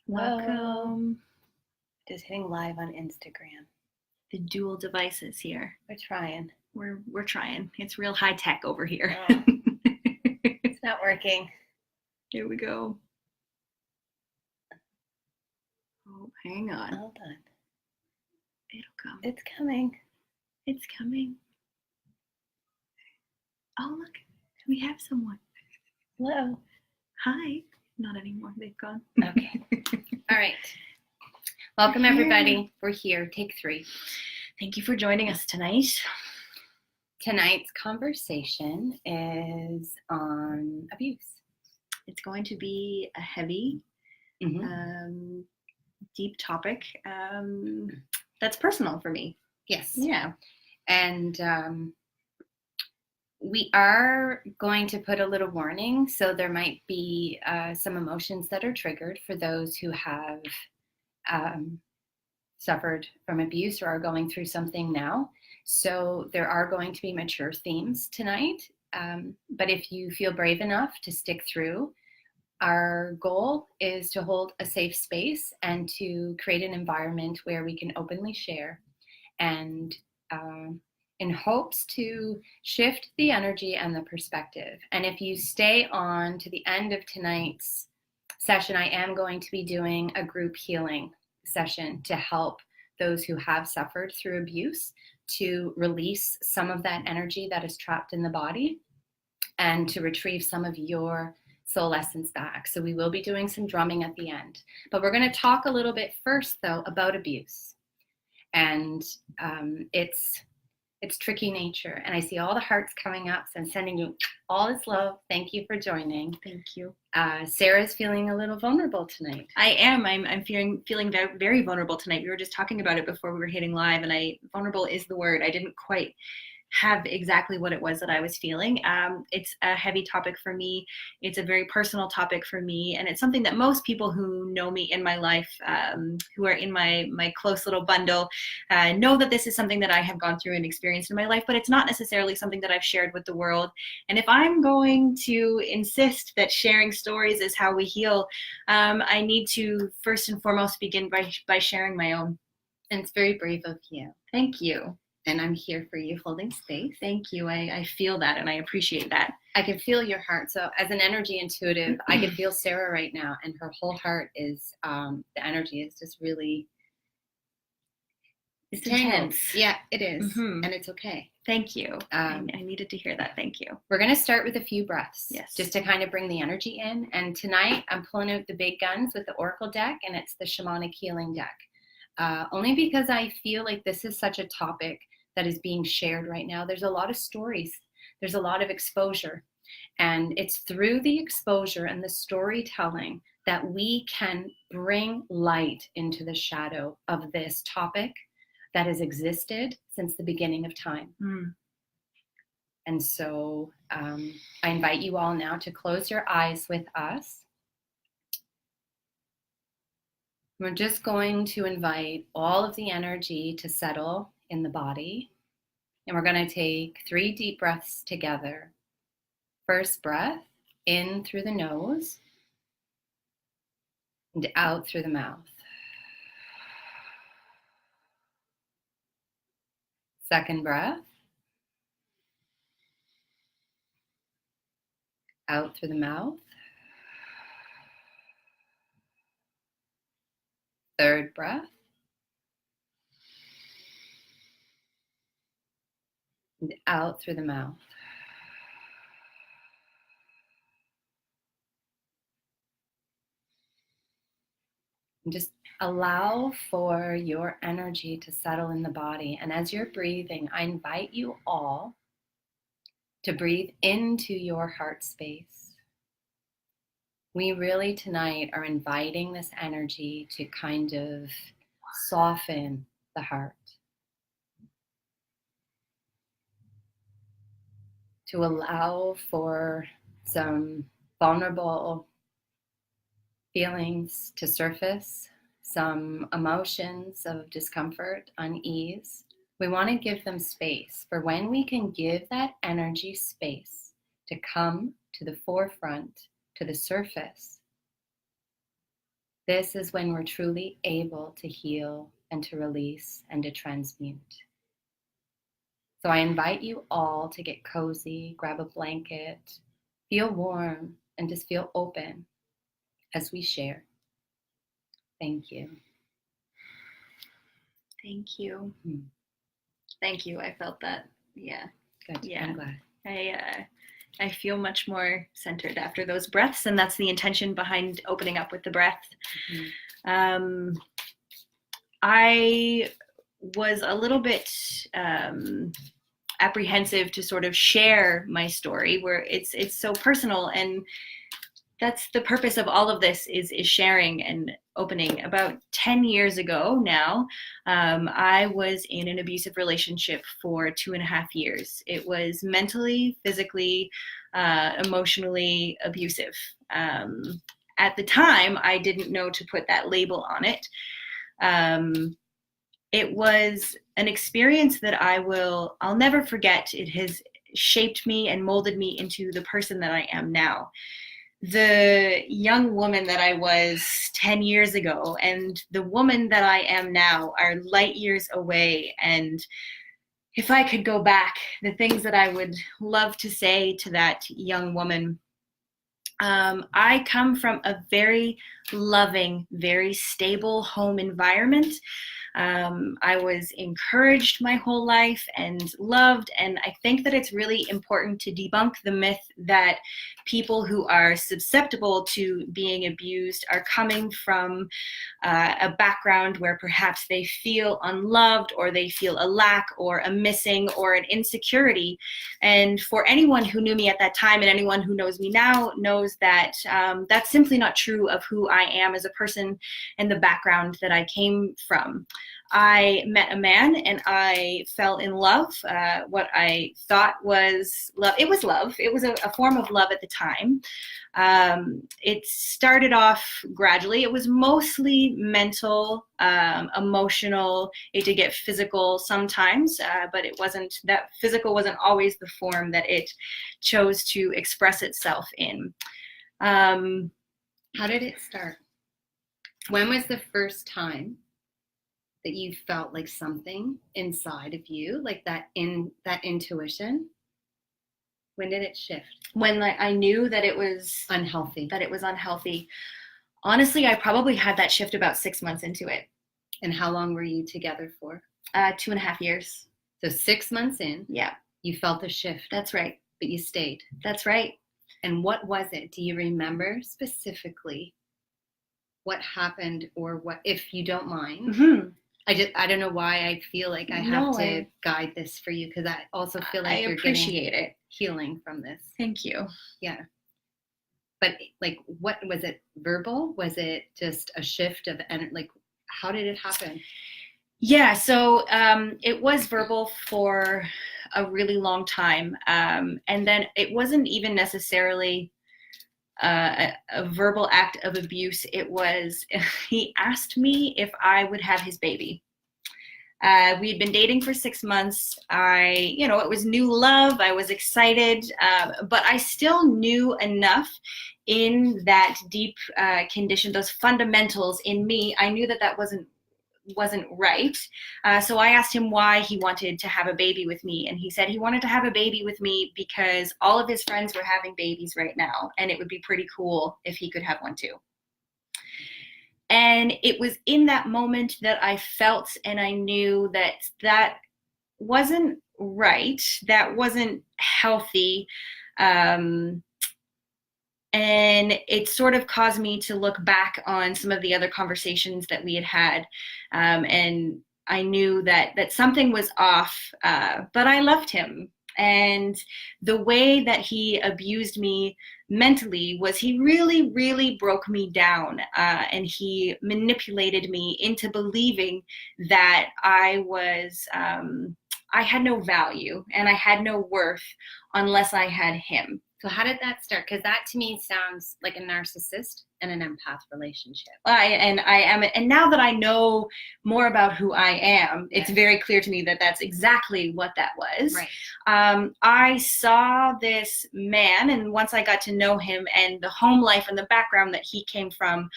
Welcome. Just hitting live on Instagram. The dual devices here. We're trying. We're trying. It's real high tech over here. Oh. It's not working. Here we go. Oh, hang on. Hold on. It'll come. It's coming. It's coming. Oh, look. We have someone. Hello. Hi. Not anymore. They've gone. Okay. All right. Welcome, everybody. We're here. Take 3. Thank you for joining us tonight. Tonight's conversation is on abuse. It's going to be a heavy, deep topic that's personal for me. Yes. Yeah. And we are going to put a little warning, so there might be some emotions that are triggered for those who have suffered from abuse or are going through something now. So there are going to be mature themes tonight, but if you feel brave enough to stick through, our goal is to hold a safe space and to create an environment where we can openly share and in hopes to shift the energy and the perspective. And if you stay on to the end of tonight's session, I am going to be doing a group healing session to help those who have suffered through abuse to release some of that energy that is trapped in the body and to retrieve some of your soul essence back. So we will be doing some drumming at the end. But we're going to talk a little bit first, though, about abuse. And its tricky nature. And I see all the hearts coming up, so I'm sending you all this love. Thank you for joining. Thank you. Sarah's feeling a little vulnerable tonight. I am. I'm feeling very, very vulnerable tonight. We were just talking about it before we were hitting live, and vulnerable is the word. I didn't quite have exactly what it was that I was feeling. It's a heavy topic for me. It's a very personal topic for me, and it's something that most people who know me in my life, who are in my close little bundle, know that this is something that I have gone through and experienced in my life, but it's not necessarily something that I've shared with the world. And if I'm going to insist that sharing stories is how we heal, I need to first and foremost begin by sharing my own. And it's very brave of you. Thank you. And I'm here for you, holding space. Thank you. I feel that, and I appreciate that. I can feel your heart. So as an energy intuitive, I can feel Sarah right now, and her whole heart is, the energy is just really, it's intense. Yeah, it is. And it's okay. Thank you. I needed to hear that. Thank you. We're going to start with a few breaths. Yes. Just to kind of bring the energy in. And tonight I'm pulling out the big guns with the Oracle deck, and it's the Shamanic Healing deck. Only because I feel like this is such a topic that is being shared right now. There's a lot of stories. There's a lot of exposure. And it's through the exposure and the storytelling that we can bring light into the shadow of this topic that has existed since the beginning of time. And so I invite you all now to close your eyes with us. We're just going to invite all of the energy to settle in the body. And we're going to take 3 deep breaths together. First breath, in through the nose and out through the mouth. Second breath, out through the mouth. Third breath, and out through the mouth. And just allow for your energy to settle in the body. And as you're breathing, I invite you all to breathe into your heart space. We really tonight are inviting this energy to kind of soften the heart, to allow for some vulnerable feelings to surface, some emotions of discomfort, unease. We want to give them space, for when we can give that energy space to come to the forefront, to the surface, This is when we're truly able to heal and to release and to transmute. So I invite you all to get cozy, grab a blanket, feel warm, and just feel open as we share. Thank you. Thank you. Thank you. I felt that. Yeah. Good. Yeah. I'm glad. I feel much more centered after those breaths, and that's the intention behind opening up with the breath. I was a little bit apprehensive to sort of share my story, where it's so personal, and that's the purpose of all of this, is sharing and opening. About 10 years ago now, I was in an abusive relationship for 2.5 years. It was mentally, physically, emotionally abusive. At the time, I didn't know to put that label on it. It was an experience that I'll never forget. It has shaped me and molded me into the person that I am now. The young woman that I was 10 years ago and the woman that I am now are light years away. And if I could go back, the things that I would love to say to that young woman, I come from a very loving, very stable home environment. I was encouraged my whole life and loved, and I think that it's really important to debunk the myth that people who are susceptible to being abused are coming from a background where perhaps they feel unloved, or they feel a lack or a missing or an insecurity. And for anyone who knew me at that time and anyone who knows me now knows that that's simply not true of who I am as a person and the background that I came from. I met a man and I fell in love. What I thought was love. It was love. It was a form of love at the time. It started off gradually. It was mostly mental, emotional. It did get physical sometimes, but it wasn't, that physical wasn't always the form that it chose to express itself in. How did it start? When was the first time that you felt like something inside of you, like that intuition? When did it shift? When I knew that it was unhealthy. Honestly, I probably had that shift about 6 months into it. And how long were you together for? 2.5 years. So 6 months in, yeah, you felt a shift. That's right. But you stayed. That's right. And what was it? Do you remember specifically what happened, or what, if you don't mind? Mm-hmm. I don't know why I feel like I have to guide this for you, because I also feel like you're getting healing from this. Thank you. Yeah. But like, what was it? Verbal? Was it just a shift of, like, how did it happen? Yeah, so it was verbal for a really long time. And then it wasn't even necessarily a verbal act of abuse. It was, he asked me if I would have his baby. We had been dating for 6 months. It was new love. I was excited, but I still knew enough in that deep condition, those fundamentals in me. I knew that that wasn't right. So I asked him why he wanted to have a baby with me. And he said he wanted to have a baby with me because all of his friends were having babies right now, and it would be pretty cool if he could have one too. And it was in that moment that I felt and I knew that that wasn't right. That wasn't healthy. And it sort of caused me to look back on some of the other conversations that we had had. And I knew that something was off, but I loved him. And the way that he abused me mentally was he really, really broke me down. And he manipulated me into believing that I had no value and I had no worth unless I had him. So how did that start? Because that to me sounds like a narcissist and an empath relationship. And now that I know more about who I am, it's very clear to me that that's exactly what that was. Right. I saw this man, and once I got to know him and the home life and the background that he came from,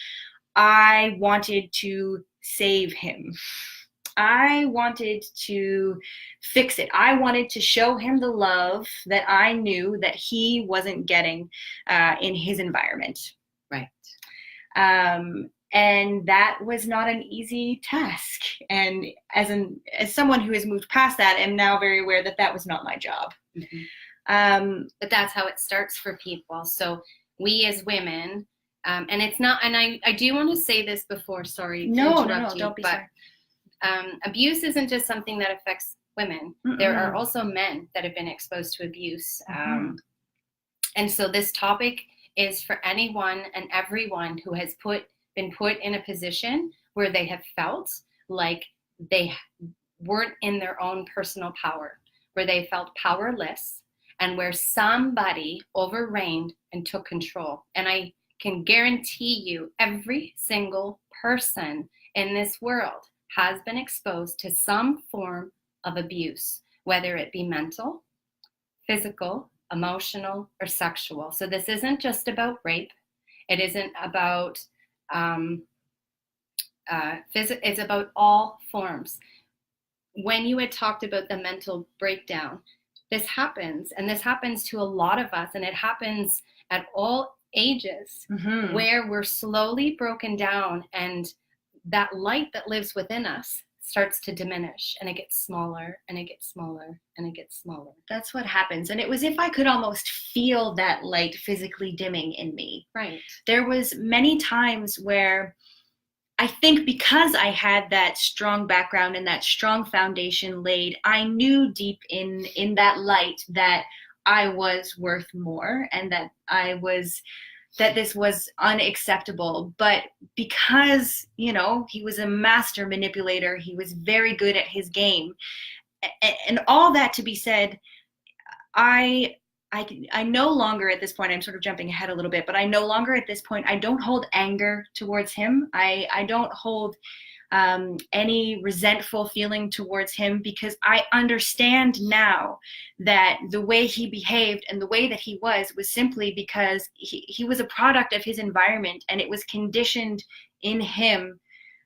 I wanted to save him. I wanted to fix it. I wanted to show him the love that I knew that he wasn't getting in his environment. Right. And that was not an easy task. And as someone who has moved past that, I'm now very aware that that was not my job. But that's how it starts for people. So we as women, and it's not, and I do want to say this before, sorry to interrupt you, don't be sorry. Abuse isn't just something that affects women. There are also men that have been exposed to abuse. And so this topic is for anyone and everyone who has been put in a position where they have felt like they weren't in their own personal power, where they felt powerless, and where somebody overreigned and took control. And I can guarantee you, every single person in this world has been exposed to some form of abuse, whether it be mental, physical, emotional, or sexual. So this isn't just about rape. It isn't about it's about all forms. When you had talked about the mental breakdown, this happens, and this happens to a lot of us, and it happens at all ages, where we're slowly broken down, and that light that lives within us starts to diminish, and it gets smaller and it gets smaller and it gets smaller. That's what happens. And it was if I could almost feel that light physically dimming in me. Right. There was many times where I think because I had that strong background and that strong foundation laid, I knew deep in that light that I was worth more, and that that this was unacceptable. But because, he was a master manipulator, he was very good at his game. And all that to be said, I no longer at this point, I'm sort of jumping ahead a little bit, but I no longer at this point, I don't hold anger towards him. I don't hold any resentful feeling towards him, because I understand now that the way he behaved and the way that he was simply because he was a product of his environment, and it was conditioned in him.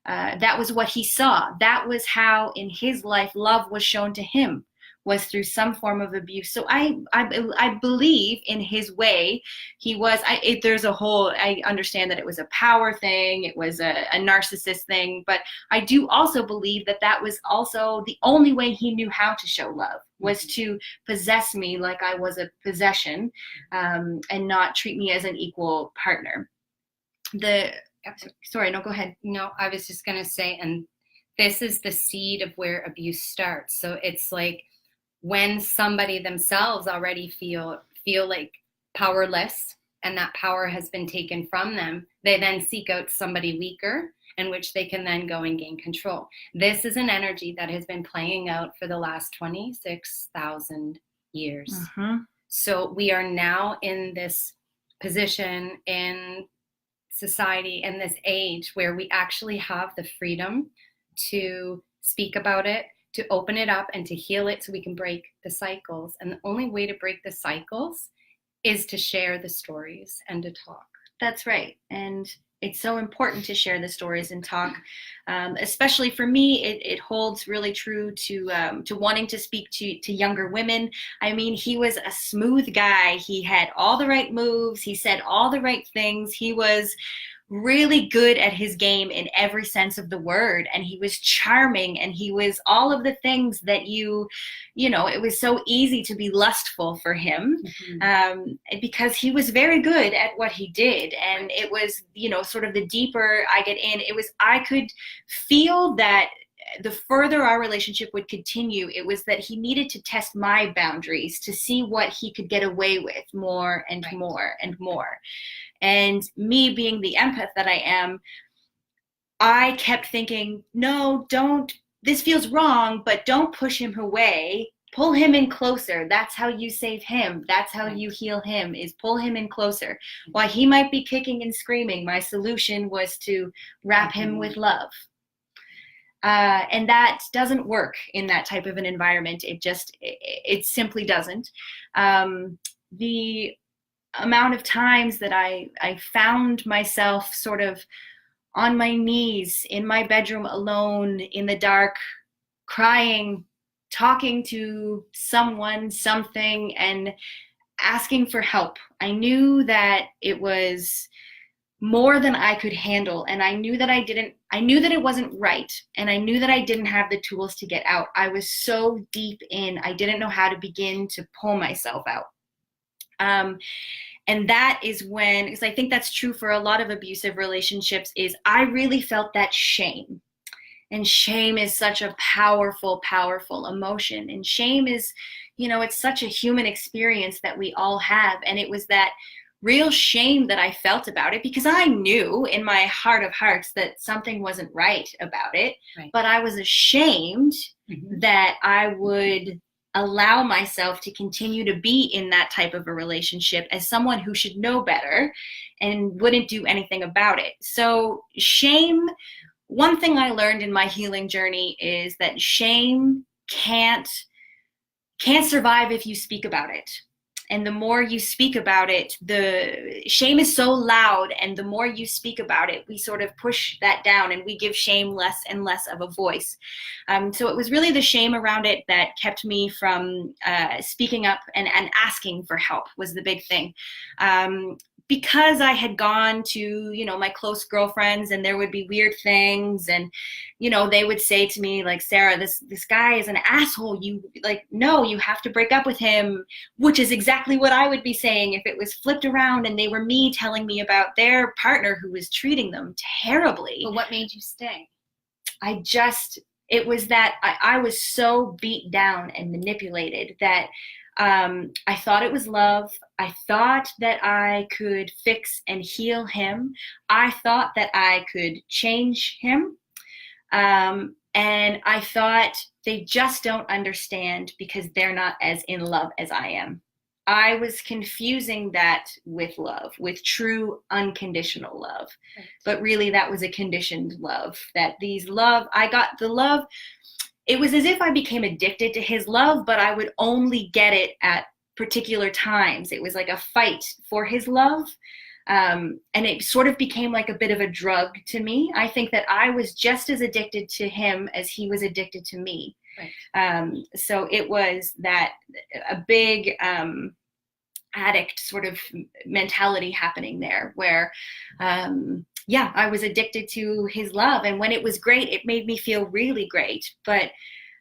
That was what he saw. That was how in his life love was shown to him, was through some form of abuse. So I believe in his way he was. I understand that it was a power thing, it was a narcissist thing, but I do also believe that was also the only way he knew how to show love, was to possess me like I was a possession, and not treat me as an equal partner. Sorry, no, go ahead. No, I was just going to say, and this is the seed of where abuse starts. So it's like, when somebody themselves already feel like powerless, and that power has been taken from them, they then seek out somebody weaker, in which they can then go and gain control. This is an energy that has been playing out for the last 26,000 years. So we are now in this position in society, in this age, where we actually have the freedom to speak about it, to open it up, and to heal it, so we can break the cycles. And the only way to break the cycles is to share the stories and to talk. That's right. And it's so important to share the stories and talk. Especially for me, it holds really true to wanting to speak to younger women. I mean, he was a smooth guy. He had all the right moves. He said all the right things. He was really good at his game in every sense of the word, and he was charming, and he was all of the things that it was so easy to be lustful for him, because he was very good at what he did. And it was, sort of the deeper I get in, I could feel that the further our relationship would continue, it was that he needed to test my boundaries to see what he could get away with more and more and more. And me being the empath that I am, I kept thinking, no, don't, this feels wrong, but don't push him away. Pull him in closer. That's how you save him. That's how you heal him, is pull him in closer. While he might be kicking and screaming, my solution was to wrap him with love. And that doesn't work in that type of an environment. It simply doesn't. The amount of times that I found myself sort of on my knees in my bedroom alone in the dark, crying, talking to someone, something, and asking for help. I knew that it was more than I could handle, and I knew that it wasn't right, and I knew that I didn't have the tools to get out. I was so deep in, I didn't know how to begin to pull myself out. And that is when, because I think that's true for a lot of abusive relationships, is I really felt that shame. And shame is such a powerful, powerful emotion. And shame is, it's such a human experience that we all have. And it was that real shame that I felt about it, because I knew in my heart of hearts that something wasn't right about it. Right. But I was ashamed that I would allow myself to continue to be in that type of a relationship as someone who should know better and wouldn't do anything about it. So shame, one thing I learned in my healing journey is that shame can't survive if you speak about it. And the more you speak about it, the shame is so loud, and the more you speak about it, we sort of push that down and we give shame less and less of a voice. So it was really the shame around it that kept me from speaking up and asking for help was the big thing. Because I had gone to, my close girlfriends, and there would be weird things, and, they would say to me, like, Sarah, this guy is an asshole. No, you have to break up with him, which is exactly what I would be saying if it was flipped around and they were me telling me about their partner who was treating them terribly. But what made you stay? It was that I was so beat down and manipulated that I thought it was love. I thought that I could fix and heal him. I thought that I could change him. And I thought they just don't understand because they're not as in love as I am. I was confusing that with love, with true unconditional love. Right. But really that was a conditioned love. I got the love. It was as if I became addicted to his love, but I would only get it at particular times. It was like a fight for his love. And it sort of became like a bit of a drug to me. I think that I was just as addicted to him as he was addicted to me. Right. So it was that a big addict sort of mentality happening there where, I was addicted to his love. And when it was great, it made me feel really great. But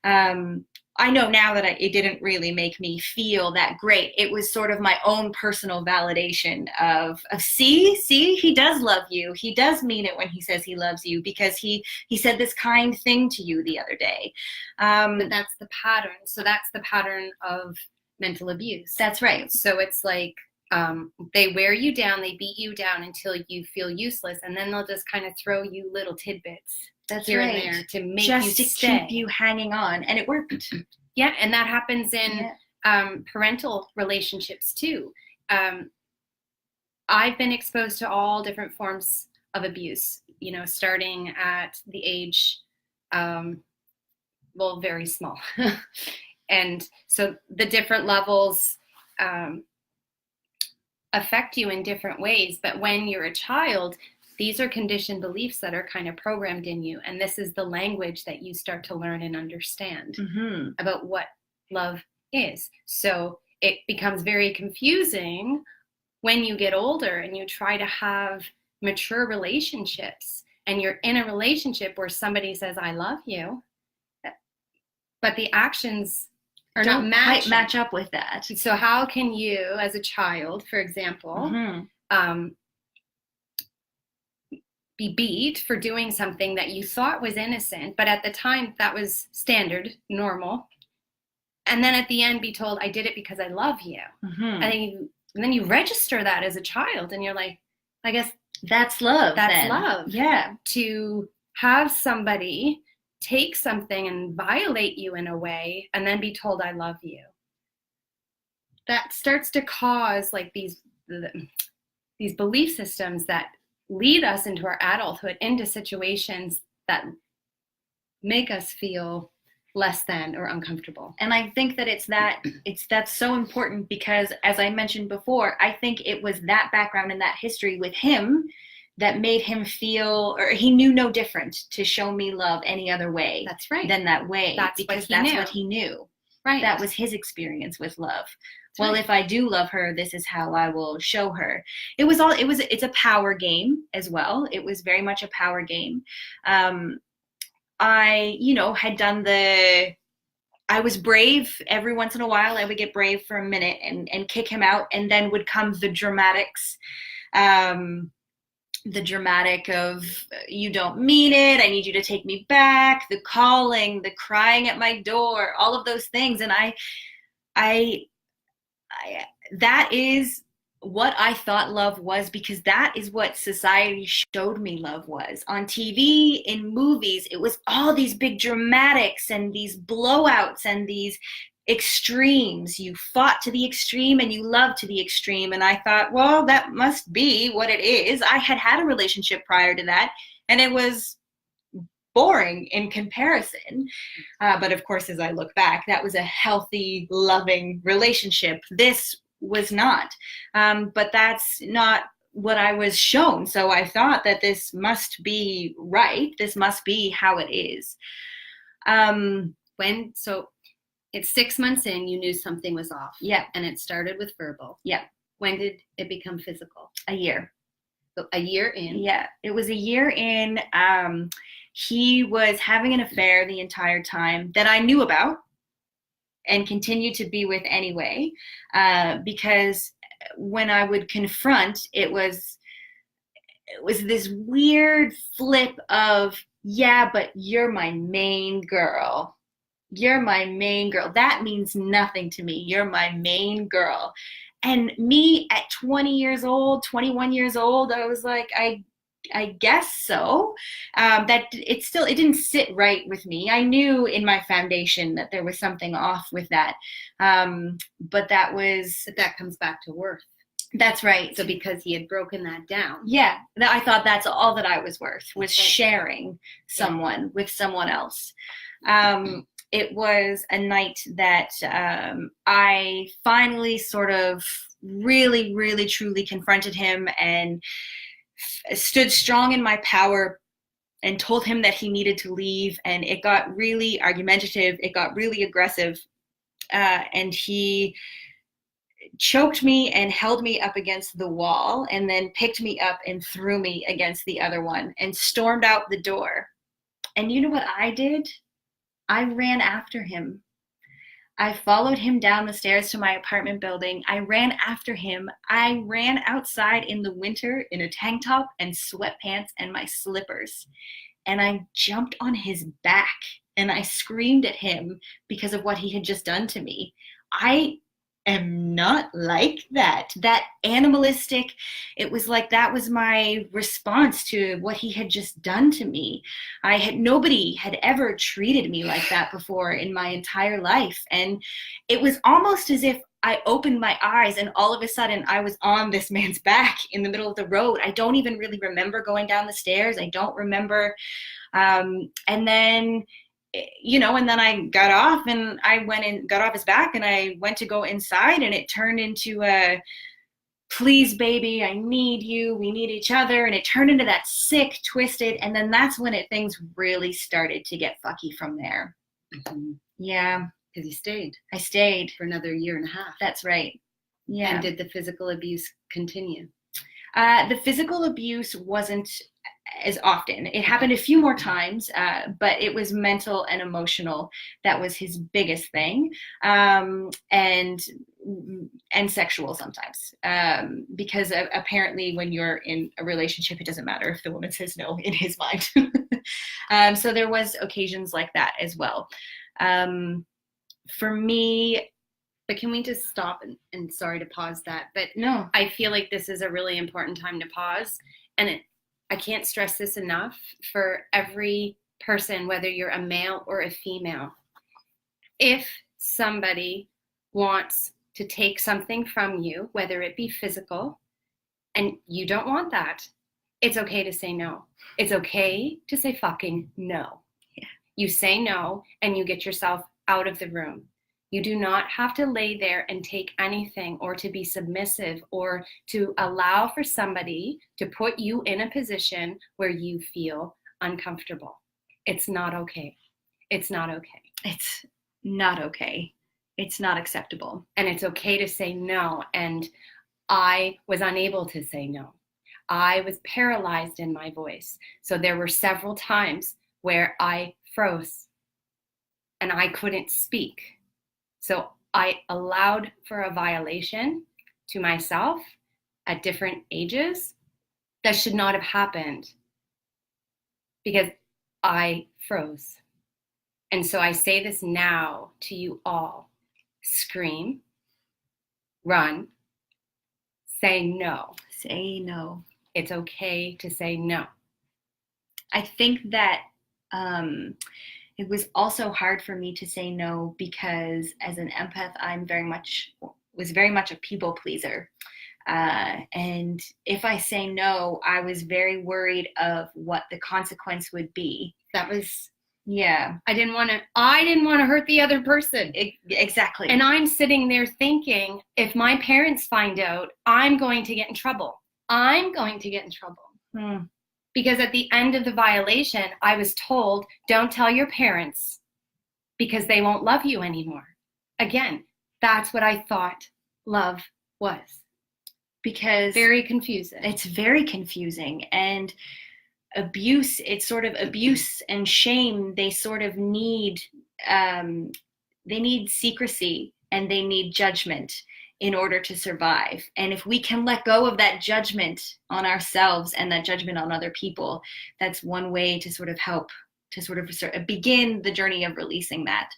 I know now that it didn't really make me feel that great. It was sort of my own personal validation of see, he does love you. He does mean it when he says he loves you, because he said this kind thing to you the other day. But that's the pattern. So that's the pattern of mental abuse. That's right. So it's like they wear you down, they beat you down until you feel useless, and then they'll just kind of throw you little tidbits here and there to make just you stay. Keep you hanging on, and it worked. Yeah, and that happens in parental relationships too. I've been exposed to all different forms of abuse, starting at the age, very small. And so the different levels affect you in different ways. But when you're a child, these are conditioned beliefs that are kind of programmed in you. And this is the language that you start to learn and understand about what love is. So it becomes very confusing when you get older and you try to have mature relationships, and you're in a relationship where somebody says, I love you, but the actions are don't not quite match up with that. So how can you, as a child, for example, be beat for doing something that you thought was innocent, but at the time that was standard, normal, and then at the end be told, I did it because I love you. And then you register that as a child, and you're like, I guess that's love. That's love. Yeah. To have somebody take something and violate you in a way and then be told I love you, that starts to cause like these belief systems that lead us into our adulthood, into situations that make us feel less than or uncomfortable. And I think that that's so important, because as I mentioned before, I think it was that background and that history with him that made him feel, or he knew no different to show me love any other way. That's right. Than that way. That's what he knew. Right. That was his experience with love. That's well, right. If I do love her, this is how I will show her. It's a power game as well. It was very much a power game. I, had done I was brave every once in a while. I would get brave for a minute and kick him out, and then would come the dramatics. The dramatic of, you don't mean it, I need you to take me back, the calling, the crying at my door, all of those things. And I that is what I thought love was, because that is what society showed me love was. On TV, in movies, it was all these big dramatics and these blowouts and these extremes. You fought to the extreme and you loved to the extreme. And I thought, well, that must be what it is. I had a relationship prior to that, and it was boring in comparison. But of course, as I look back, that was a healthy, loving relationship. This was not. But that's not what I was shown. So I thought that this must be right. This must be how it is. So it's 6 months in, you knew something was off. Yeah. And it started with verbal. Yeah. When did it become physical? A year. So a year in? Yeah, it was a year in. He was having an affair the entire time that I knew about and continued to be with anyway, because when I would confront, it was this weird flip of, yeah, but you're my main girl. You're my main girl. That means nothing to me. You're my main girl. And me at 20 years old, 21 years old, I was like, I guess so. That it didn't sit right with me. I knew in my foundation that there was something off with that. But that comes back to worth. That's right. So because he had broken that down. Yeah. I thought that's all that I was worth, was sharing someone with someone else. It was a night that I finally sort of really, really, truly confronted him and stood strong in my power and told him that he needed to leave. And it got really argumentative. It got really aggressive. And he choked me and held me up against the wall, and then picked me up and threw me against the other one and stormed out the door. And you know what I did? I ran after him. I followed him down the stairs to my apartment building. I ran after him. I ran outside in the winter in a tank top and sweatpants and my slippers. And I jumped on his back and I screamed at him because of what he had just done to me. I am not like that animalistic. It was like that was my response to what he had just done to me. Nobody had ever treated me like that before in my entire life. And it was almost as if I opened my eyes and all of a sudden I was on this man's back in the middle of the road. I don't even really remember going down the stairs. I don't remember. And then I got off and I went and got off his back and I went to go inside, and it turned into a, please baby, I need you, we need each other. And it turned into that sick, twisted. And then that's when things really started to get fucky from there. Mm-hmm. Yeah. Because you stayed. I stayed. For another year and a half. That's right. Yeah. And did the physical abuse continue? The physical abuse wasn't as often. It happened a few more times, but it was mental and emotional. That was his biggest thing. And sexual sometimes. Because apparently when you're in a relationship, it doesn't matter if the woman says no in his mind. So there was occasions like that as well. For me, but can we just stop and sorry to pause that, but no, I feel like this is a really important time to pause. And I can't stress this enough for every person, whether you're a male or a female. If somebody wants to take something from you, whether it be physical, and you don't want that, it's okay to say no. It's okay to say fucking no. Yeah. You say no and you get yourself out of the room. You do not have to lay there and take anything or to be submissive or to allow for somebody to put you in a position where you feel uncomfortable. It's not okay. It's not okay. It's not okay. It's not acceptable. And it's okay to say no. And I was unable to say no. I was paralyzed in my voice. So there were several times where I froze and I couldn't speak. So I allowed for a violation to myself at different ages that should not have happened because I froze. And so I say this now to you all. Scream, run, say no. Say no. It's okay to say no. I think that it was also hard for me to say no because as an empath, was very much a people pleaser. And if I say no, I was very worried of what the consequence would be. Yeah. I didn't want to hurt the other person. Exactly. And I'm sitting there thinking, if my parents find out, I'm going to get in trouble. Because at the end of the violation, I was told, don't tell your parents because they won't love you anymore. Again, that's what I thought love was. Because very confusing. It's very confusing. And abuse, it's sort of abuse and shame. They sort of need, they need secrecy and they need judgment in order to survive. And if we can let go of that judgment on ourselves and that judgment on other people, that's one way to sort of help to sort of begin the journey of releasing that.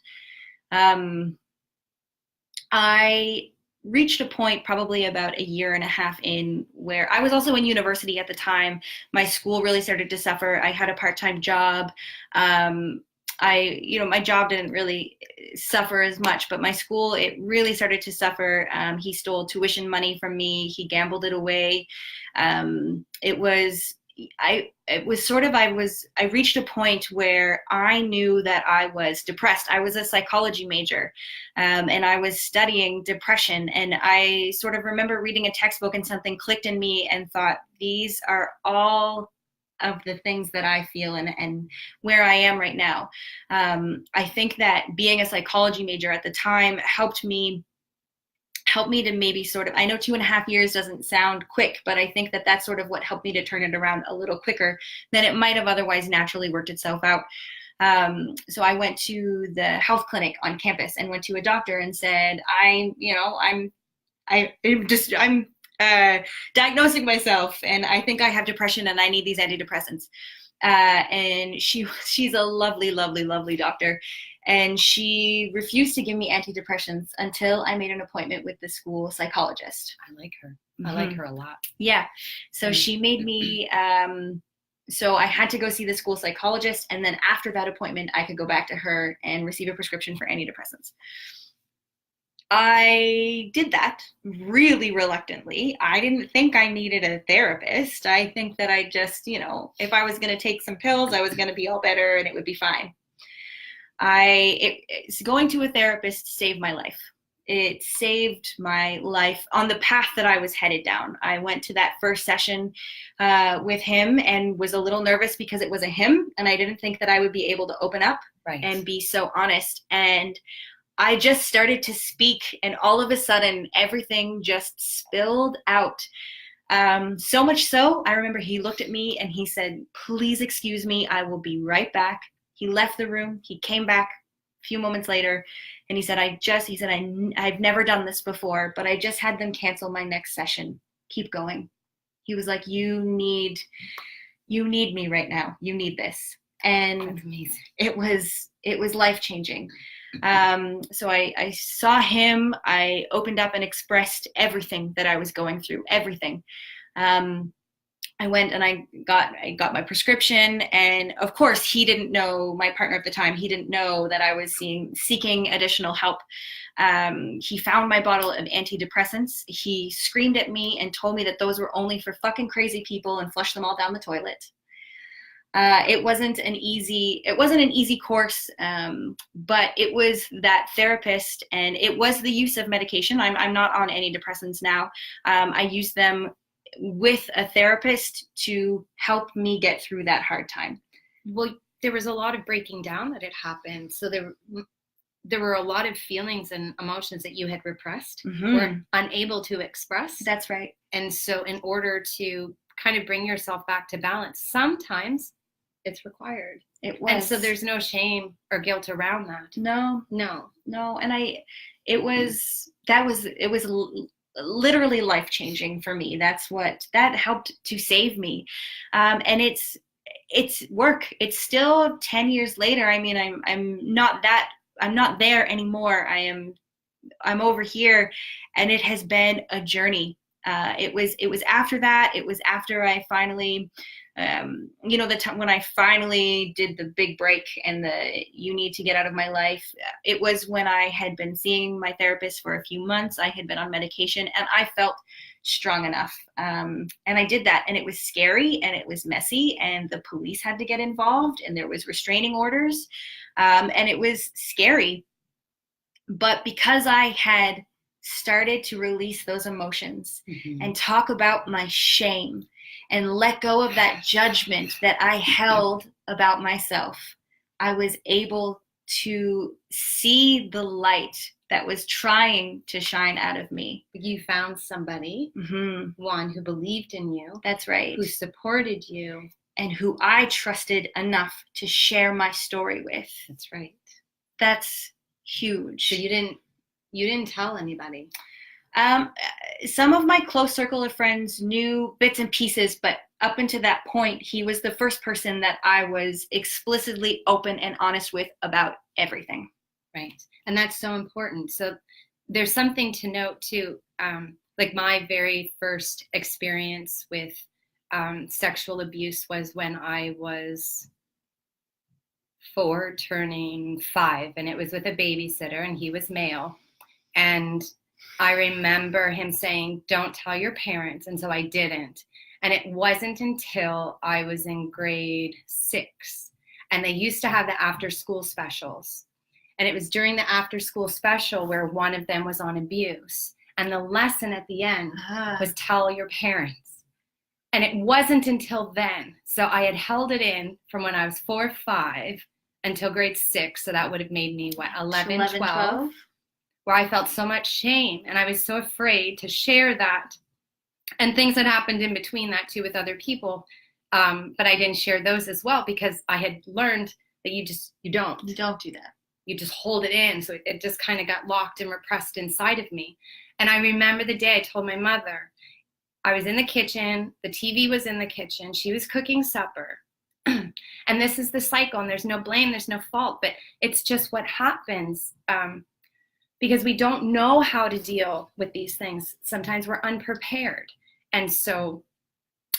I reached a point probably about a year and a half in where I was also in university at the time. My school really started to suffer. I had a part-time job. My job didn't really suffer as much, but my school, it really started to suffer. He stole tuition money from me. He gambled it away. I reached a point where I knew that I was depressed. I was a psychology major, and I was studying depression. And I sort of remember reading a textbook and something clicked in me and thought, these are all of the things that I feel and where I am right now. I think that being a psychology major at the time helped me to maybe sort of, I know 2.5 years doesn't sound quick, but I think that that's sort of what helped me to turn it around a little quicker than it might have otherwise naturally worked itself out. So I went to the health clinic on campus and went to a doctor and said, I'm diagnosing myself and I think I have depression and I need these antidepressants. And she's a lovely, lovely, lovely doctor. And she refused to give me antidepressants until I made an appointment with the school psychologist. I like her. Mm-hmm. I like her a lot. Yeah. So she made me, so I had to go see the school psychologist. And then after that appointment, I could go back to her and receive a prescription for antidepressants. I did that really reluctantly. I didn't think I needed a therapist. I think that I just, if I was going to take some pills, I was going to be all better and it would be fine. Going to a therapist saved my life. It saved my life on the path that I was headed down. I went to that first session with him and was a little nervous because it was a him and I didn't think that I would be able to open up and be so honest. And I just started to speak and all of a sudden everything just spilled out. So much so, I remember he looked at me and he said, "Please excuse me, I will be right back." He left the room. He came back a few moments later and he said, I've never done this before, but I just had them cancel my next session. Keep going. He was like, you need me right now. You need this. And it was life-changing. So I saw him, I opened up and expressed everything that I was going through, everything. I went and I got my prescription, and of course he didn't know, my partner at the time, he didn't know that I was seeking additional help. He found my bottle of antidepressants. He screamed at me and told me that those were only for fucking crazy people and flushed them all down the toilet. It wasn't an easy course, but it was that therapist, and it was the use of medication. I'm not on any depressants now. I use them with a therapist to help me get through that hard time. Well, there was a lot of breaking down that had happened. So there were a lot of feelings and emotions that you had repressed, were unable to express. That's right. And so in order to kind of bring yourself back to balance, sometimes it's required. It was. And so there's no shame or guilt around that. No. And it was literally life-changing for me. That helped to save me. And it's work. It's still 10 years later. I mean, I'm not there anymore. I'm over here, and it has been a journey. It was after that. It was after I finally, the time when I finally did the big break and you need to get out of my life. It was when I had been seeing my therapist for a few months. I had been on medication, and I felt strong enough. And I did that, and it was scary, and it was messy, and the police had to get involved, and there was restraining orders. And it was scary. But because I had started to release those emotions and talk about my shame and let go of that judgment that I held about myself, I was able to see the light that was trying to shine out of me. You found somebody, one who believed in you. That's right. Who supported you. And who I trusted enough to share my story with. That's right. That's huge. So you didn't tell anybody? Some of my close circle of friends knew bits and pieces, but up until that point, he was the first person that I was explicitly open and honest with about everything. Right. And that's so important. So there's something to note too, like my very first experience with sexual abuse was when I was 4 turning 5, and it was with a babysitter, and he was male. And I remember him saying, "Don't tell your parents." And so I didn't. And it wasn't until I was in grade 6, and they used to have the after school specials. And it was during the after school special where one of them was on abuse. And the lesson at the end was tell your parents. And it wasn't until then. So I had held it in from when I was 4 or 5 until grade 6. So that would have made me, 11, 12, where I felt so much shame. And I was so afraid to share that. And things had happened in between that too with other people. But I didn't share those as well because I had learned that you don't do that. You just hold it in. So it just kind of got locked and repressed inside of me. And I remember the day I told my mother, I was in the kitchen, the TV was in the kitchen, she was cooking supper. And this is the cycle, and there's no blame, there's no fault, but it's just what happens because we don't know how to deal with these things. Sometimes we're unprepared. And so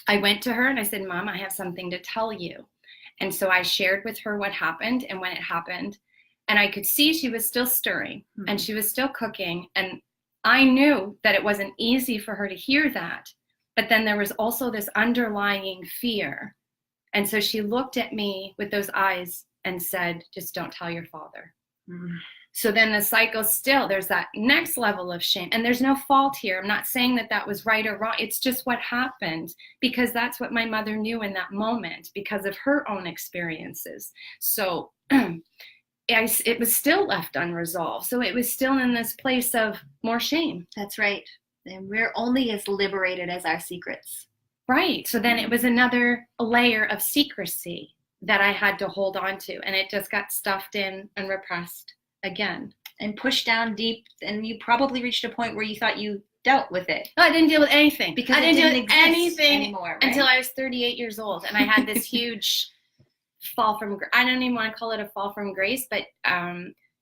I went to her and I said, "Mom, I have something to tell you." And so I shared with her what happened and when it happened. And I could see she was still stirring and she was still cooking. And I knew that it wasn't easy for her to hear that. But then there was also this underlying fear. And so she looked at me with those eyes and said, "Just don't tell your father." So then the cycle still, there's that next level of shame. And there's no fault here. I'm not saying that that was right or wrong. It's just what happened because that's what my mother knew in that moment because of her own experiences. So it was still left unresolved. So it was still in this place of more shame. That's right. And we're only as liberated as our secrets. Right. So then it was another layer of secrecy that I had to hold on to. And it just got stuffed in and repressed again. And pushed down deep. And you probably reached a point where you thought you dealt with it. No, I didn't deal with anything. Because I didn't deal with anything anymore, right? until I was 38 years old. And I had this huge fall from, I don't even want to call it a fall from grace, but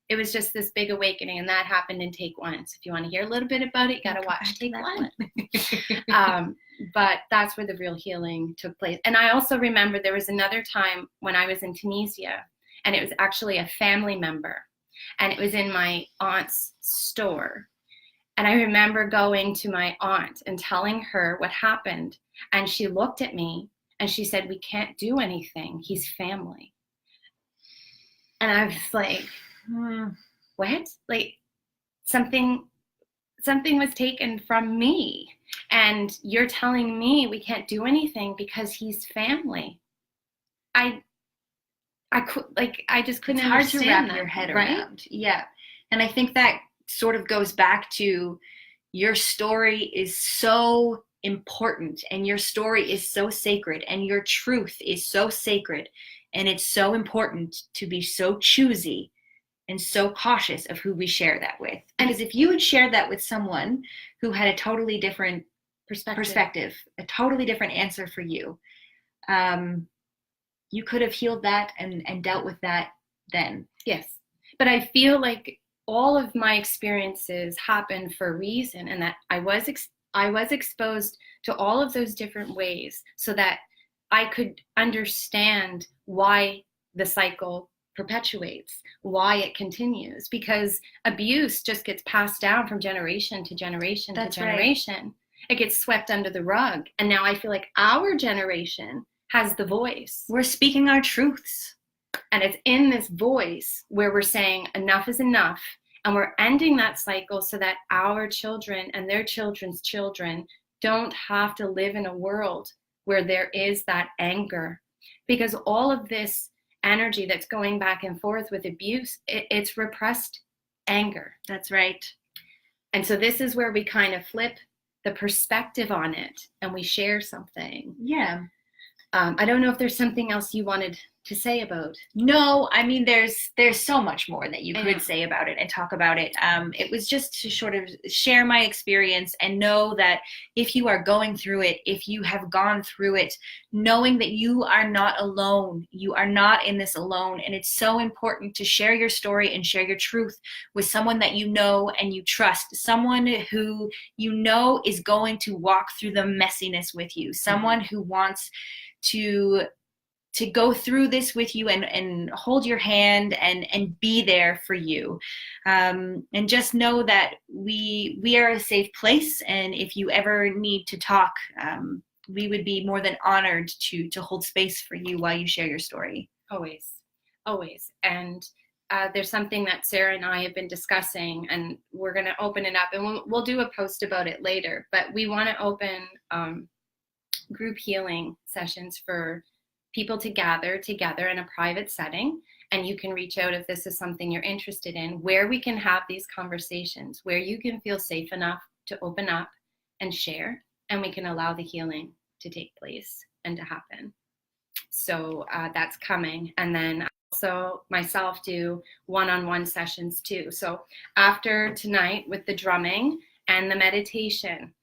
it was just this big awakening. And that happened in Take One. So if you want to hear a little bit about it, you got to watch Take One. But that's where the real healing took place. And I also remember there was another time when I was in Tunisia, and it was actually a family member. And it was in my aunt's store. And I remember going to my aunt and telling her what happened. And she looked at me And she said, we can't do anything. He's family. And I was like, what? Like something was taken from me. And you're telling me we can't do anything because he's family. I just couldn't understand. It's hard to wrap your head around. Yeah. And I think that sort of goes back to your story is so important, and your story is so sacred, and your truth is so sacred, and it's so important to be so choosy and so cautious of who we share that with. Because if you had shared that with someone who had a totally different perspective, a totally different answer for you, you could have healed that and dealt with that then. Yes. But I feel like all of my experiences happened for a reason, and that I was exposed to all of those different ways so that I could understand why the cycle perpetuates, why it continues, because abuse just gets passed down from generation to generation to generation. Right. It gets swept under the rug. And now I feel like our generation has the voice. We're speaking our truths. And it's in this voice where we're saying enough is enough. And we're ending that cycle so that our children and their children's children don't have to live in a world where there is that anger. Because all of this energy that's going back and forth with abuse, it's repressed anger. That's right. And so this is where we kind of flip the perspective on it and we share something. Yeah. I don't know if there's something else you wanted to say about. No, I mean, there's so much more that you could say about it and talk about it. It was just to sort of share my experience and know that if you are going through it, if you have gone through it, knowing that you are not alone, you are not in this alone. And it's so important to share your story and share your truth with someone that you know and you trust, someone who you know is going to walk through the messiness with you, someone who wants to go through this with you and hold your hand and be there for you. And just know that we are a safe place. And if you ever need to talk, we would be more than honored to hold space for you while you share your story. Always. And there's something that Sarah and I have been discussing, and we're going to open it up, and we'll do a post about it later. But we want to open group healing sessions for people to gather together in a private setting. And you can reach out if this is something you're interested in, where we can have these conversations, where you can feel safe enough to open up and share, and we can allow the healing to take place and to happen. So that's coming. And then also myself do one-on-one sessions too. So after tonight with the drumming and the meditation,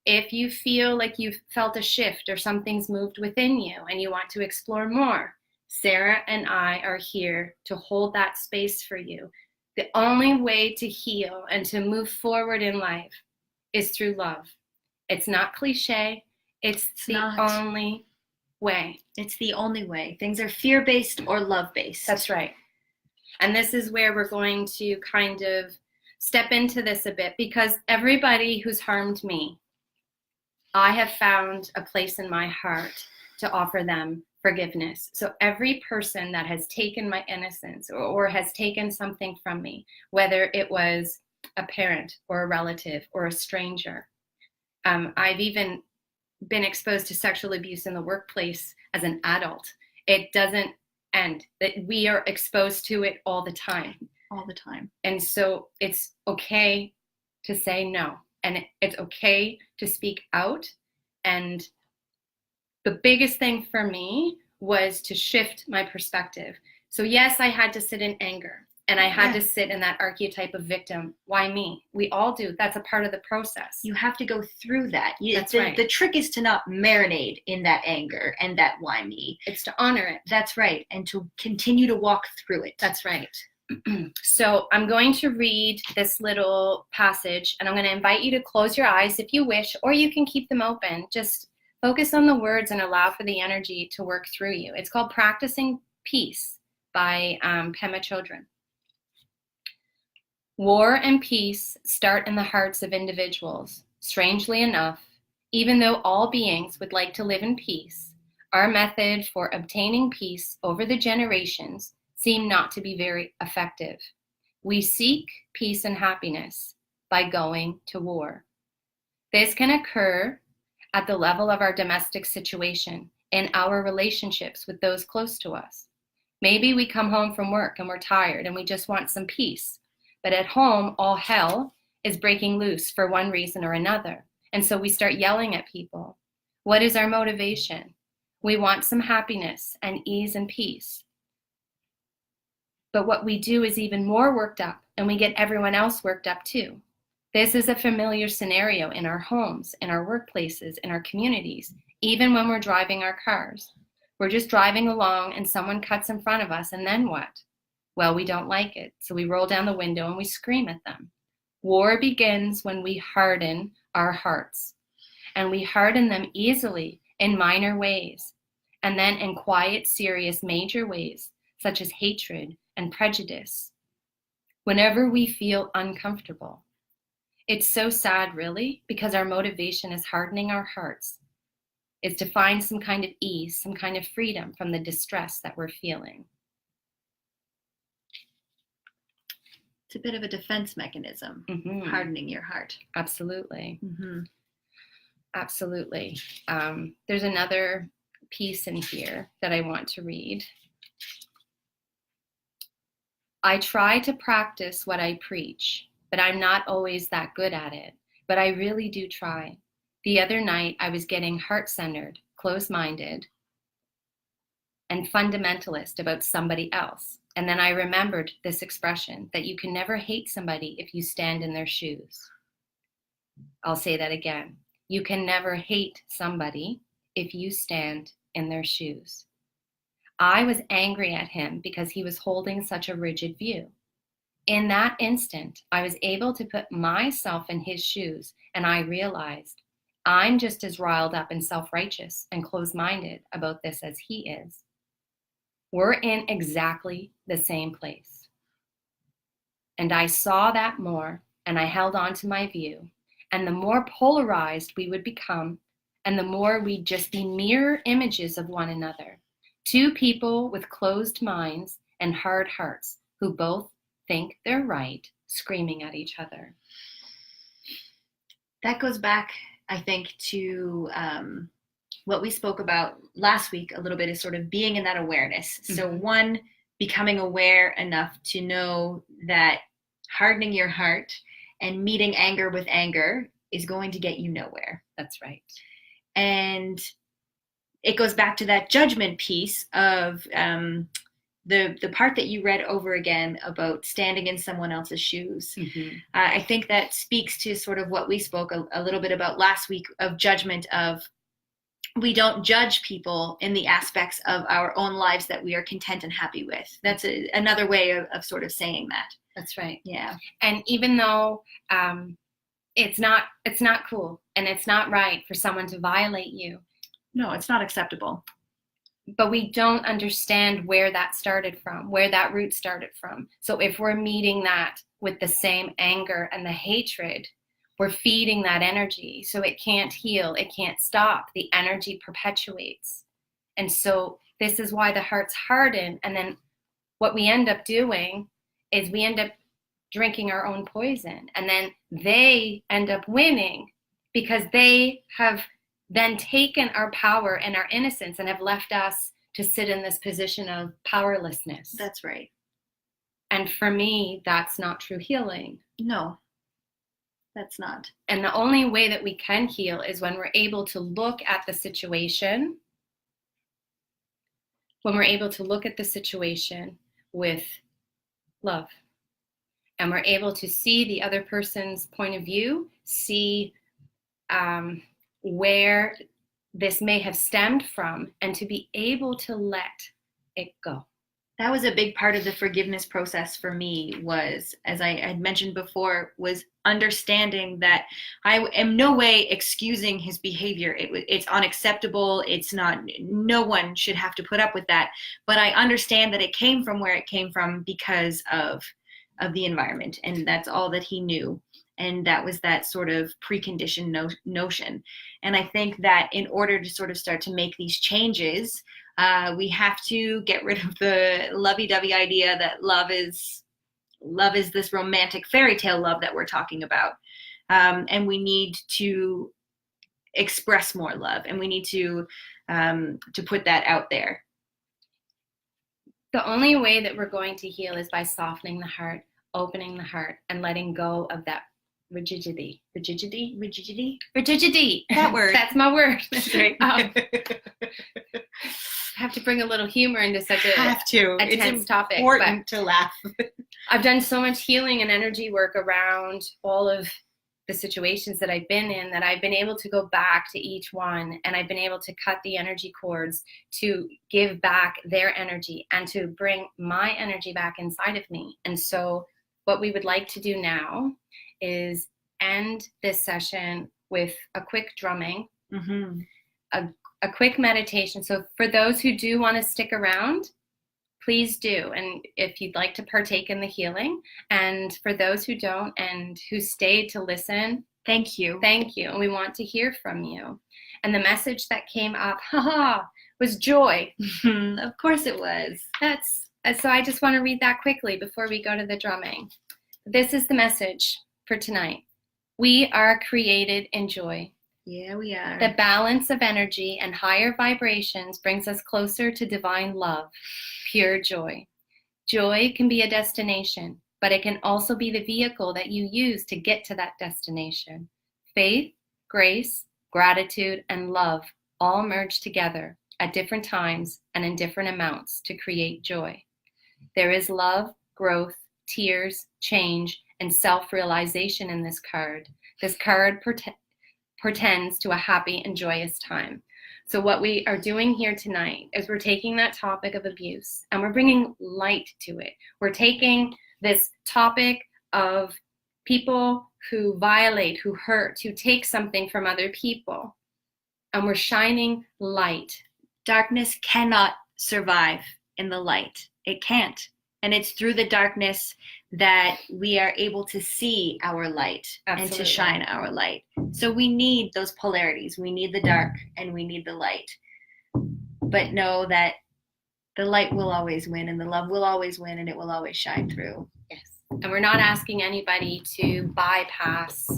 if you feel like you've felt a shift or something's moved within you and you want to explore more, Sarah and I are here to hold that space for you. The only way to heal and to move forward in life is through love. It's not cliche. It's the only way. It's the only way. Things are fear-based or love-based. That's right. And this is where we're going to kind of step into this a bit, because everybody who's harmed me, I have found a place in my heart to offer them forgiveness. So every person that has taken my innocence or has taken something from me, whether it was a parent or a relative or a stranger, I've even been exposed to sexual abuse in the workplace as an adult. It doesn't end. That we are exposed to it all the time. All the time. And so it's okay to say no. And it's okay to speak out. And the biggest thing for me was to shift my perspective. So yes, I had to sit in anger, and I had to sit in that archetype of victim. Why me? We all do. That's a part of the process. You have to go through that. That's right. The trick is to not marinate in that anger and that why me. It's to honor it. That's right. And to continue to walk through it. That's right. So I'm going to read this little passage, and I'm going to invite you to close your eyes if you wish, or you can keep them open. Just focus on the words and allow for the energy to work through you. It's called Practicing Peace by Pema Chodron. War and peace start in the hearts of individuals. Strangely enough, even though all beings would like to live in peace, Our method for obtaining peace over the generations seemed not to be very effective. We seek peace and happiness by going to war. This can occur at the level of our domestic situation, in our relationships with those close to us. Maybe we come home from work and we're tired and we just want some peace. But at home, all hell is breaking loose for one reason or another. And so we start yelling at people. What is our motivation? We want some happiness and ease and peace. But what we do is even more worked up, and we get everyone else worked up too. This is a familiar scenario in our homes, in our workplaces, in our communities, even when we're driving our cars. We're just driving along and someone cuts in front of us, and then what? Well, we don't like it, so we roll down the window and we scream at them. War begins when we harden our hearts, and we harden them easily in minor ways, and then in quiet, serious, major ways, such as hatred and prejudice, whenever we feel uncomfortable. It's so sad, really, because our motivation is hardening our hearts. It's to find some kind of ease, some kind of freedom from the distress that we're feeling. It's a bit of a defense mechanism, hardening your heart. Absolutely. Absolutely. There's another piece in here that I want to read. I try to practice what I preach, but I'm not always that good at it. But I really do try. The other night, I was getting heart-centered, close-minded, and fundamentalist about somebody else. And then I remembered this expression, that you can never hate somebody if you stand in their shoes. I'll say that again. You can never hate somebody if you stand in their shoes. I was angry at him because he was holding such a rigid view. In that instant, I was able to put myself in his shoes, and I realized I'm just as riled up and self-righteous and closed-minded about this as he is. We're in exactly the same place. And I saw that more, and I held on to my view. And the more polarized we would become, and the more we'd just be mirror images of one another. Two people with closed minds and hard hearts who both think they're right, screaming at each other. That goes back, I think, to what we spoke about last week a little bit, is sort of being in that awareness. So one, becoming aware enough to know that hardening your heart and meeting anger with anger is going to get you nowhere. That's right. And it goes back to that judgment piece of the part that you read over again about standing in someone else's shoes. I think that speaks to sort of what we spoke a little bit about last week, of judgment, of we don't judge people in the aspects of our own lives that we are content and happy with. That's another way of sort of saying that. That's right. Yeah. And even though it's not cool and it's not right for someone to violate you. No, it's not acceptable. But we don't understand where that started from, where that root started from. So if we're meeting that with the same anger and the hatred, we're feeding that energy. So it can't heal, it can't stop. The energy perpetuates. And so this is why the hearts harden. And then what we end up doing is we end up drinking our own poison. And then they end up winning because they have then taken our power and our innocence and have left us to sit in this position of powerlessness. That's right. And for me, that's not true healing. No, that's not. And the only way that we can heal is when we're able to look at the situation, when we're able to look at the situation with love. And we're able to see the other person's point of view, see where this may have stemmed from, and to be able to let it go. That was a big part of the forgiveness process for me, was, as I had mentioned before, was understanding that I am no way excusing his behavior. It's unacceptable. It's not, no one should have to put up with that. But I understand that it came from where it came from because of the environment, and that's all that he knew. And that was that sort of preconditioned notion. And I think that in order to sort of start to make these changes, we have to get rid of the lovey-dovey idea that love is this romantic fairy tale love that we're talking about. And we need to express more love, and we need to put that out there. The only way that we're going to heal is by softening the heart, opening the heart, and letting go of that rigidity. That word. That's my word. That's right. I have to bring a little humor into such a tense topic. It's important to laugh. I've done so much healing and energy work around all of the situations that I've been in, that I've been able to go back to each one, and I've been able to cut the energy cords to give back their energy and to bring my energy back inside of me. And so what we would like to do now is end this session with a quick drumming, a quick meditation. So for those who do want to stick around, please do. And if you'd like to partake in the healing, and for those who don't and who stayed to listen, thank you. Thank you. And we want to hear from you. And the message that came up, was joy. Of course it was. So I just want to read that quickly before we go to the drumming. This is the message for tonight. We are created in joy. Yeah, we are. The balance of energy and higher vibrations brings us closer to divine love, pure joy. Joy can be a destination, but it can also be the vehicle that you use to get to that destination. Faith, grace, gratitude, and love all merge together at different times and in different amounts to create joy. There is love, growth, tears, change, and self-realization in this card. This card portends to a happy and joyous time. So what we are doing here tonight is we're taking that topic of abuse and we're bringing light to it. We're taking this topic of people who violate, who hurt, who take something from other people, and we're shining light. Darkness cannot survive in the light. It can't. And it's through the darkness that we are able to see our light. Absolutely. And to shine our light. So we need those polarities. We need the dark and we need the light. But know that the light will always win and the love will always win and it will always shine through. Yes. And we're not asking anybody to bypass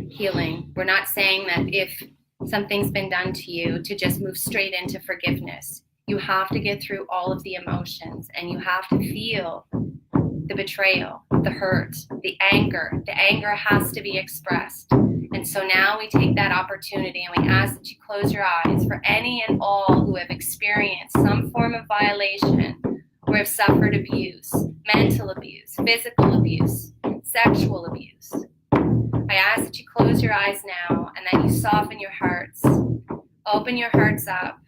healing. We're not saying that if something's been done to you to just move straight into forgiveness. You have to get through all of the emotions and you have to feel the betrayal, the hurt, the anger. The anger has to be expressed. And so now we take that opportunity and we ask that you close your eyes for any and all who have experienced some form of violation or have suffered abuse, mental abuse, physical abuse, sexual abuse. I ask that you close your eyes now and that you soften your hearts, open your hearts up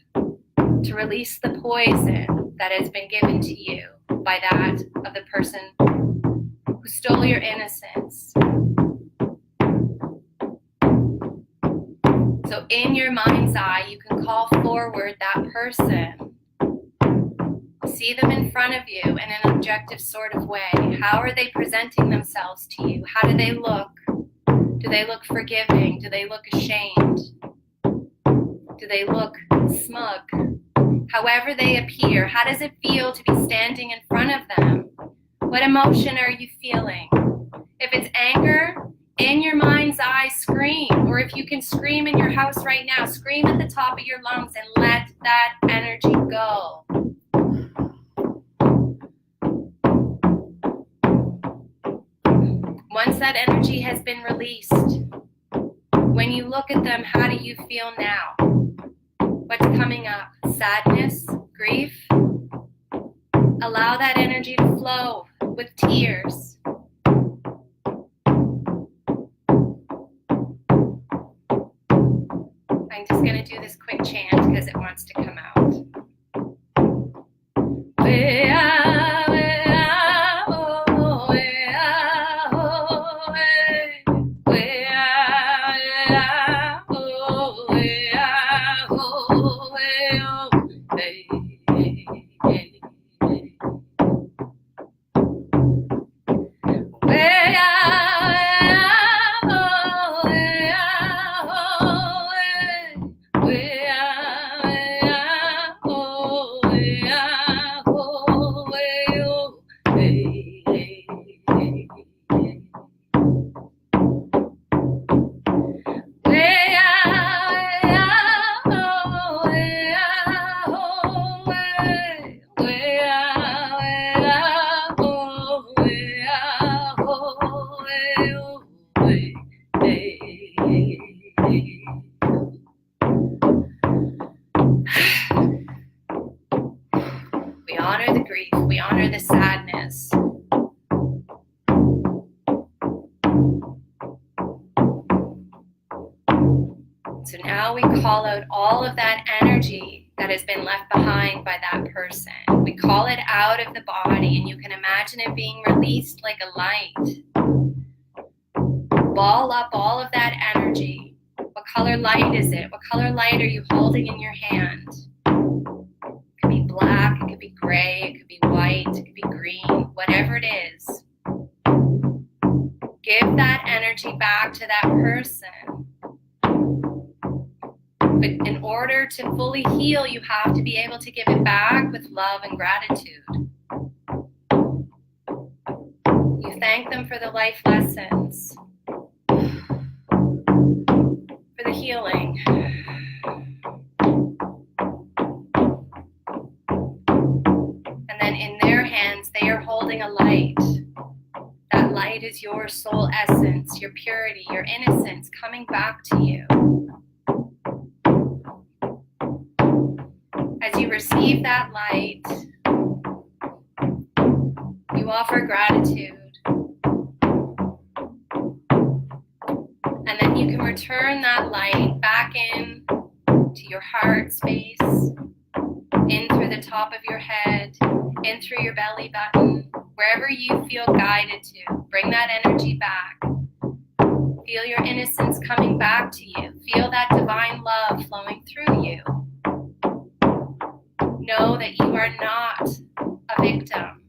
to release the poison that has been given to you by that of the person who stole your innocence. So in your mind's eye, you can call forward that person. See them in front of you in an objective sort of way. How are they presenting themselves to you? How do they look? Do they look forgiving? Do they look ashamed? Do they look smug? However they appear, how does it feel to be standing in front of them? What emotion are you feeling? If it's anger, in your mind's eye, scream. Or if you can scream in your house right now, scream at the top of your lungs and let that energy go. Once that energy has been released, when you look at them, how do you feel now? What's coming up? Sadness, grief. Allow that energy to flow with tears. I'm just going to do this quick chant because it wants to come out. honor the grief. We honor the sadness. So now we call out all of that energy that has been left behind by that person. We call it out of the body, and you can imagine it being released like a light. Ball up all of that energy. What color light is it? What color light are you holding in your hand? It could be black, it could be gray, it could be white, it could be green, whatever it is. Give that energy back to that person. But in order to fully heal, you have to be able to give it back with love and gratitude. You thank them for the life lessons, for the healing. And then in their hands, they are holding a light. That light is your soul essence, your purity, your innocence coming back to you. As you receive that light, you offer gratitude. And then you can return that light back in to your heart space, in through the top of your head, in through your belly button, wherever you feel guided to. Bring that energy back. Feel your innocence coming back to you. Feel that divine love flowing through you. Know that you are not a victim.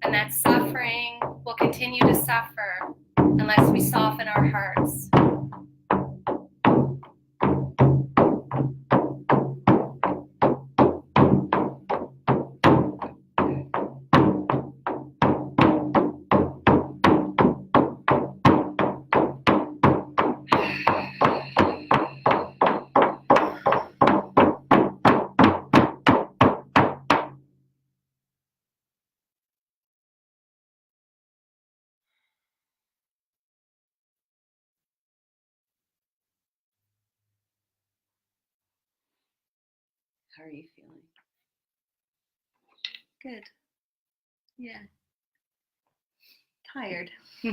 And that suffering will continue to suffer unless we soften our hearts. How are you feeling? Good. Yeah. Tired. There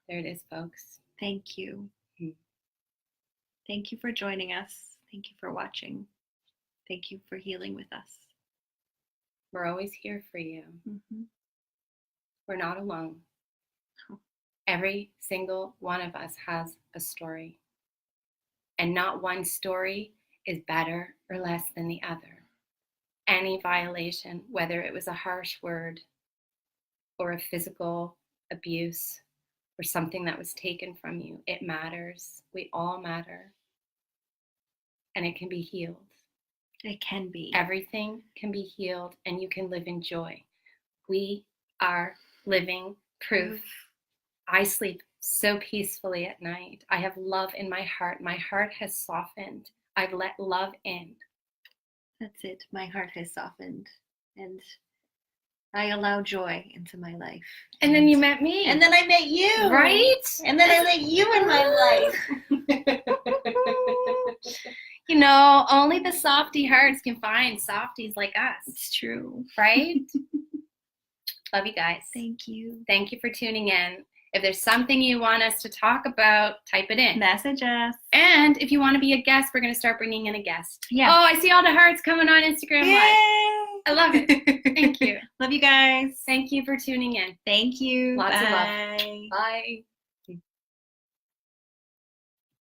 it is, folks. Thank you. Thank you for joining us. Thank you for watching. Thank you for healing with us. We're always here for you. Mm-hmm. We're not alone. Every single one of us has a story. And not one story is better or less than the other. Any violation, whether it was a harsh word or a physical abuse or something that was taken from you, it matters. We all matter. And it can be healed. It can be. Everything can be healed, and you can live in joy. We are living proof. I sleep so peacefully at night. I have love in my heart. My heart has softened. I've let love in. That's it. My heart has softened, and I allow joy into my life. And then you met me. And then I met you. Right? And then I let you in my life. You know, only the softy hearts can find softies like us. It's true. Right? Love you guys. Thank you. Thank you for tuning in. If there's something you want us to talk about, type it in. Message us. And if you want to be a guest, we're going to start bringing in a guest. Yeah. Oh, I see all the hearts coming on Instagram Yay! Live. I love it. Thank you. Love you guys. Thank you for tuning in. Thank you. Lots of love. Bye. Bye.